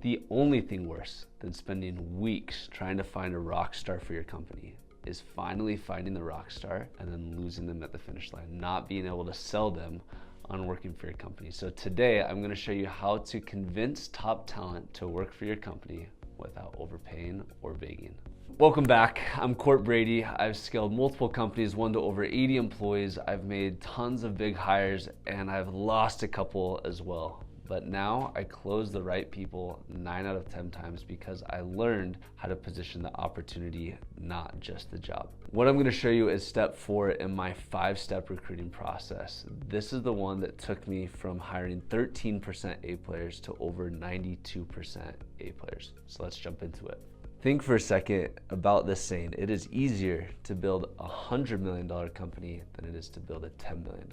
The only thing worse than spending weeks trying to find a rock star for your company is finally finding the rock star and then losing them at the finish line, not being able to sell them on working for your company. So today I'm going to show you how to convince top talent to work for your company without overpaying or begging. Welcome back. I'm Cort Brady. I've scaled multiple companies, one to over 80 employees. I've made tons of big hires and I've lost a couple as well. But now I close the right people 9 out of 10 times because I learned how to position the opportunity, not just the job. What I'm going to show you is step 4 in my 5-step recruiting process. This is the one that took me from hiring 13% A players to over 92% A players. So let's jump into it. Think for a second about this saying: it is easier to build a $100 million company than it is to build a $10 million.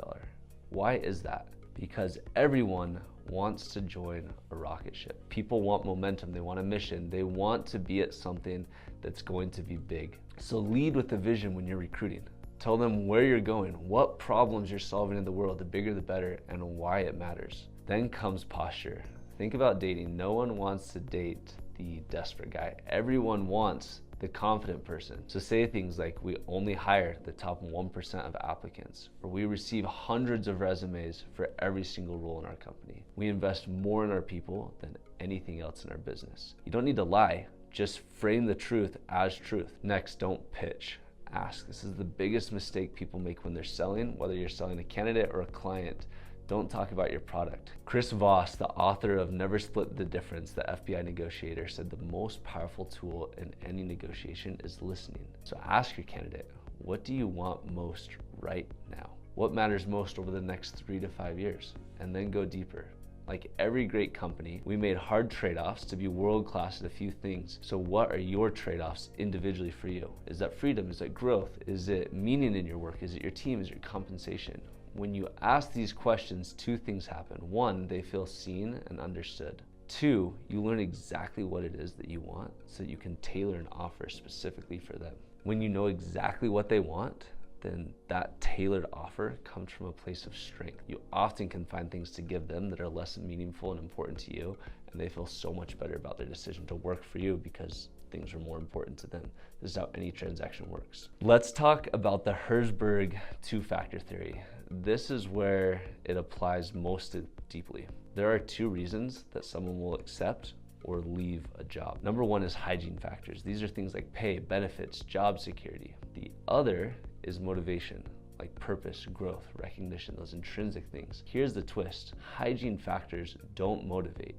Why is that? Because everyone wants to join a rocket ship. People want momentum, they want a mission, they want to be at something that's going to be big. So lead with the vision when you're recruiting. Tell them where you're going, what problems you're solving in the world, the bigger the better, and why it matters. Then comes posture. Think about dating. No one wants to date the desperate guy. Everyone wants the confident person. So say things like, we only hire the top 1% of applicants, or we receive hundreds of resumes for every single role in our company. We invest more in our people than anything else in our business. You don't need to lie, just frame the truth as truth. Next, don't pitch, ask. This is the biggest mistake people make when they're selling, whether you're selling a candidate or a client. Don't talk about your product. Chris Voss, the author of Never Split the Difference, the FBI negotiator, said the most powerful tool in any negotiation is listening. So ask your candidate, what do you want most right now? What matters most over the next 3 to 5 years? And then go deeper. Like every great company, we made hard trade-offs to be world-class at a few things. So what are your trade-offs individually for you? Is that freedom? Is it growth? Is it meaning in your work? Is it your team? Is it your compensation? When you ask these questions, 2 things happen. 1, they feel seen and understood. 2, you learn exactly what it is that you want so that you can tailor an offer specifically for them. When you know exactly what they want, then that tailored offer comes from a place of strength. You often can find things to give them that are less meaningful and important to you, and they feel so much better about their decision to work for you because things are more important to them. This is how any transaction works. Let's talk about the Herzberg 2-factor theory. This is where it applies most deeply. There are 2 reasons that someone will accept or leave a job. Number 1 is hygiene factors. These are things like pay, benefits, job security. The other is motivation, like purpose, growth, recognition, those intrinsic things. Here's the twist. Hygiene factors don't motivate,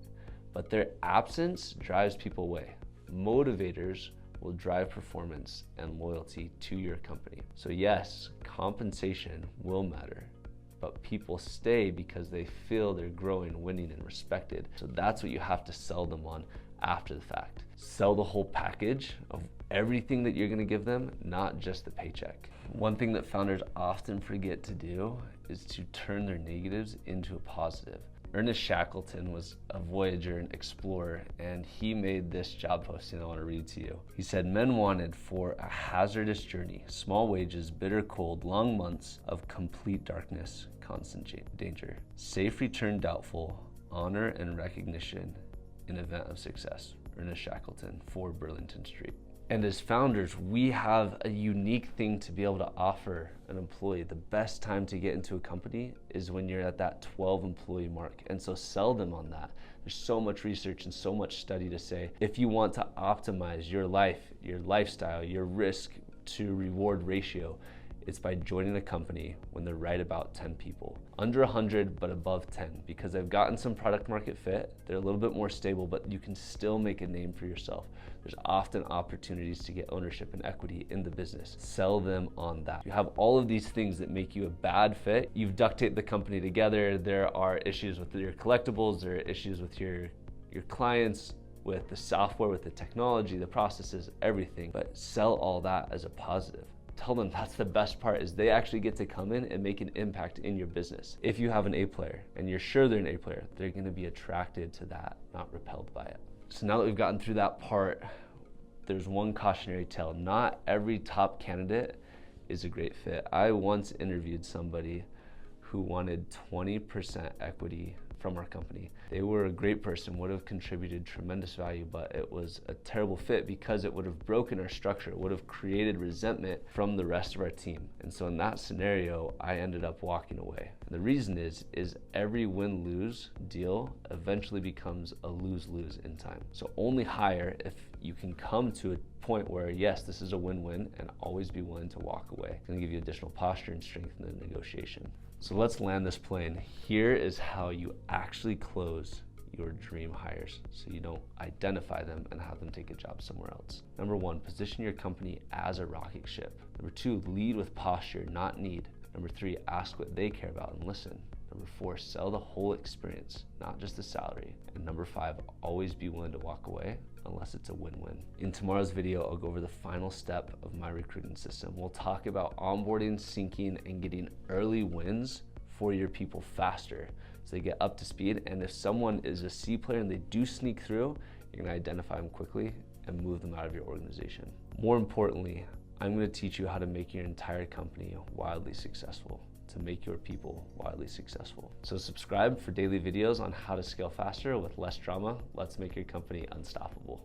but their absence drives people away. Motivators will drive performance and loyalty to your company. So yes, compensation will matter, but people stay because they feel they're growing, winning, and respected. So that's what you have to sell them on after the fact. Sell the whole package of everything that you're gonna give them, not just the paycheck. One thing that founders often forget to do is to turn their negatives into a positive. Ernest Shackleton was a voyager and explorer, and he made this job posting I want to read to you. He said, "Men wanted for a hazardous journey, small wages, bitter cold, long months of complete darkness, constant danger, safe return doubtful, honor and recognition in event of success." Ernest Shackleton, 4 Burlington Street. And as founders, we have a unique thing to be able to offer an employee. The best time to get into a company is when you're at that 12 employee mark. And so sell them on that. There's so much research and so much study to say, if you want to optimize your life, your lifestyle, your risk to reward ratio, it's by joining a company when they're right about 10 people. Under 100, but above 10, because they've gotten some product market fit, they're a little bit more stable, but you can still make a name for yourself. There's often opportunities to get ownership and equity in the business. Sell them on that. You have all of these things that make you a bad fit. You've duct taped the company together. There are issues with your collectibles, there are issues with your clients, with the software, with the technology, the processes, everything, but sell all that as a positive. Tell them that's the best part, is they actually get to come in and make an impact in your business. If you have an A player and you're sure they're an A player, they're gonna be attracted to that, not repelled by it. So now that we've gotten through that part, there's one cautionary tale. Not every top candidate is a great fit. I once interviewed somebody who wanted 20% equity from our company. They were a great person, would have contributed tremendous value, but it was a terrible fit because it would have broken our structure. It would have created resentment from the rest of our team. And so in that scenario, I ended up walking away. And the reason is every win-lose deal eventually becomes a lose-lose in time. So only hire if you can come to a point where, yes, this is a win-win, and always be willing to walk away. It's gonna give you additional posture and strength in the negotiation. So let's land this plane. Here is how you actually close your dream hires, so you don't identify them and have them take a job somewhere else. Number one, position your company as a rocket ship. Number two, lead with posture, not need. Number three, ask what they care about and listen. Number four, sell the whole experience, not just the salary. And number five, always be willing to walk away unless it's a win-win. In tomorrow's video, I'll go over the final step of my recruiting system. We'll talk about onboarding, syncing, and getting early wins for your people faster so they get up to speed. And if someone is a C player and they do sneak through, you're gonna identify them quickly and move them out of your organization. More importantly, I'm gonna teach you how to make your entire company wildly successful, to make your people wildly successful. So subscribe for daily videos on how to scale faster with less drama. Let's make your company unstoppable.